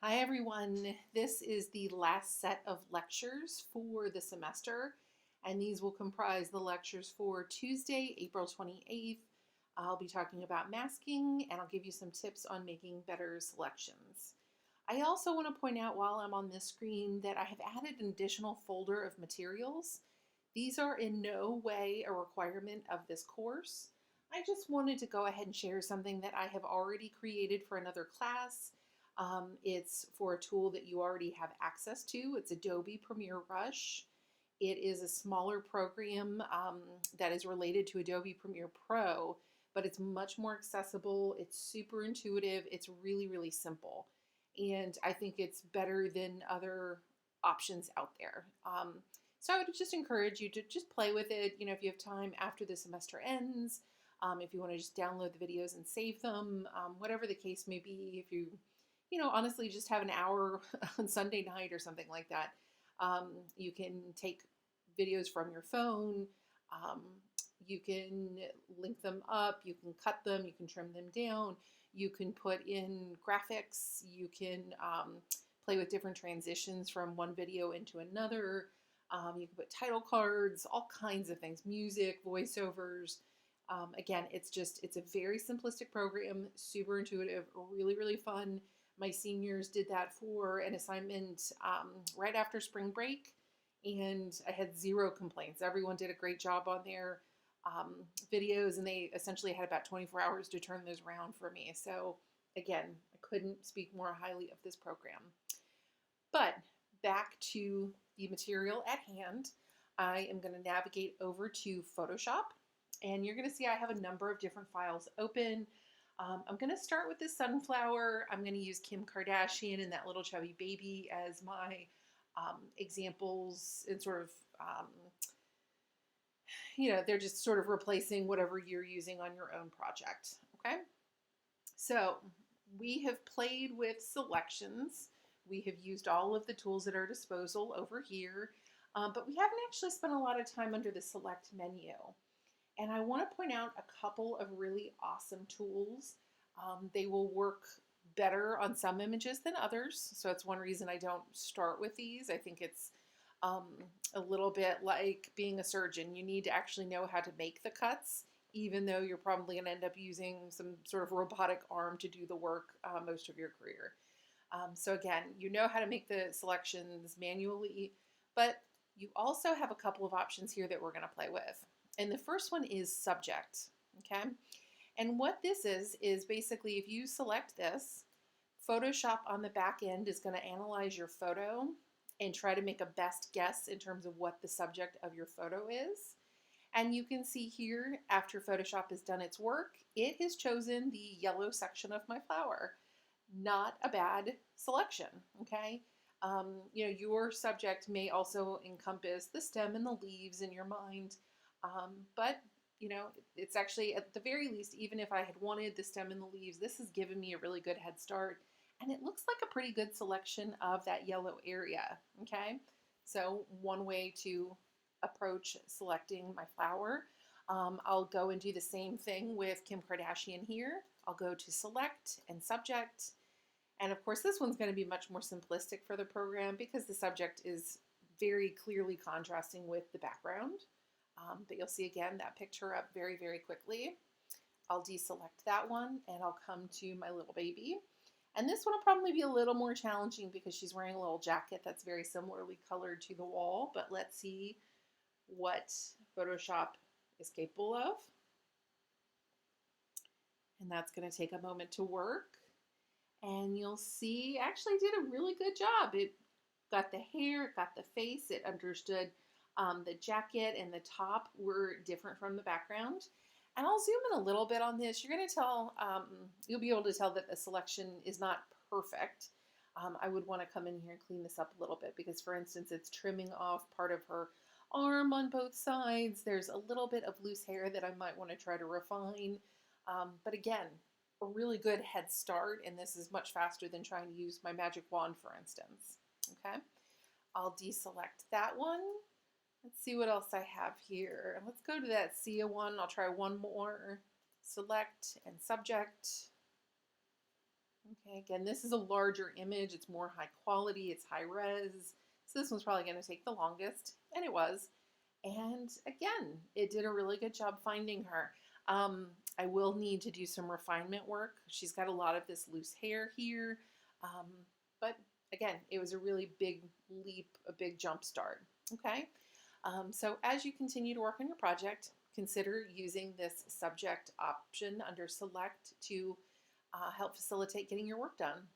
Hi everyone, this is the last set of lectures for the semester, and these will comprise the lectures for Tuesday, April 28th. I'll be talking about masking, and I'll give you some tips on making better selections. I also want to point out while I'm on this screen that I have added an additional folder of materials. These are in no way a requirement of this course. I just wanted to go ahead and share something that I have already created for another class. It's for a tool that you already have access to. It's Adobe Premiere Rush. It is a smaller program that is related to Adobe Premiere Pro, but it's much more accessible. It's super intuitive. It's really, really simple. And I think it's better than other options out there. So I would just encourage you to just play with it. You know, if you have time after the semester ends, if you want to just download the videos and save them, whatever the case may be, if honestly just have an hour on Sunday night or something like that, you can take videos from your phone. Um, you can link them up, you can cut them, you can trim them down, you can put in graphics, you can play with different transitions from one video into another. You can put title cards, all kinds of things, music, voiceovers. Again, it's a very simplistic program, super intuitive, really, really fun. My seniors did that for an assignment right after spring break, and I had zero complaints. Everyone did a great job on their videos, and they essentially had about 24 hours to turn those around for me. So again, I couldn't speak more highly of this program. But back to the material at hand, I am going to navigate over to Photoshop, and you're going to see I have a number of different files open. I'm going to start with this sunflower. I'm going to use Kim Kardashian and that little chubby baby as my examples, and sort of, they're just sort of replacing whatever you're using on your own project. Okay. So we have played with selections. We have used all of the tools at our disposal over here, but we haven't actually spent a lot of time under the select menu. And I want to point out a couple of really awesome tools. They will work better on some images than others. So that's one reason I don't start with these. I think it's a little bit like being a surgeon. You need to actually know how to make the cuts, even though you're probably going to end up using some sort of robotic arm to do the work most of your career. So again, you know how to make the selections manually, but you also have a couple of options here that we're going to play with. And the first one is subject, okay? And what this is basically if you select this, Photoshop on the back end is going to analyze your photo and try to make a best guess in terms of what the subject of your photo is. And you can see here, after Photoshop has done its work, it has chosen the yellow section of my flower. Not a bad selection, okay? Your subject may also encompass the stem and the leaves in your mind, but it's actually, at the very least, even if I had wanted the stem and the leaves, this has given me a really good head start, and it looks like a pretty good selection of that yellow area, okay? So one way to approach selecting my flower. I'll go and do the same thing with Kim Kardashian here. I'll go to select and subject. And of course, this one's going to be much more simplistic for the program because the subject is very clearly contrasting with the background. But you'll see again that picture up very, very quickly. I'll deselect that one and I'll come to my little baby. And this one will probably be a little more challenging because she's wearing a little jacket that's very similarly colored to the wall. But let's see what Photoshop is capable of. And that's going to take a moment to work. And you'll see, actually did a really good job. It got the hair, it got the face, it understood the jacket and the top were different from the background. And I'll zoom in a little bit on this. You're going to tell, you'll be able to tell that the selection is not perfect. I would want to come in here and clean this up a little bit because, for instance, it's trimming off part of her arm on both sides. There's a little bit of loose hair that I might want to try to refine. But again, a really good head start, and this is much faster than trying to use my magic wand, for instance. Okay, I'll deselect that one. Let's see what else I have here. Let's go to that Sia one. I'll try one more. Select and subject. Okay, again, this is a larger image. It's more high quality, it's high res. So this one's probably going to take the longest, and it was. And again, it did a really good job finding her. Um, I will need to do some refinement work. She's got a lot of this loose hair here. Um, but again, it was a really big leap, a big jump start. Okay. So as you continue to work on your project, consider using this subject option under select to help facilitate getting your work done.